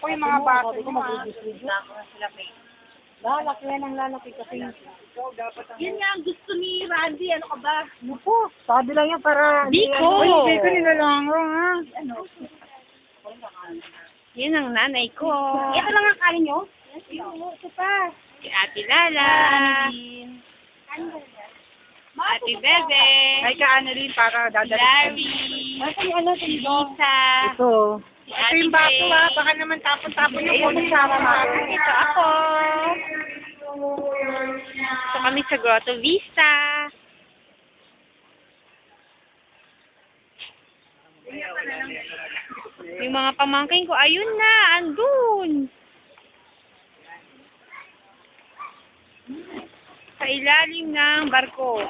ko yung mga bata ko. Lalaki yan ang lalaki kasi. Yun nga ang gusto ni Randy. Ano ka ba? Naku, sabi lang yan para... Biko! Hindi ko nilalang ko, ha? Yun ang nanay ko. Ito lang ang kanin nyo? Ito pa. Si Ate Lala. Ate Bebe. Ay ka, Annalyn, para dadalhin. Larry. Ito yung ano, Lisa. Ito. Si Ito Ate yung baso, Faye. ha? Baka naman tapon-tapon yung phone sa Ito ako. Ito kami sa Grotto Vista. Yung mga pamangkin ko, ayun na, andun. Sa ilalim ng barko.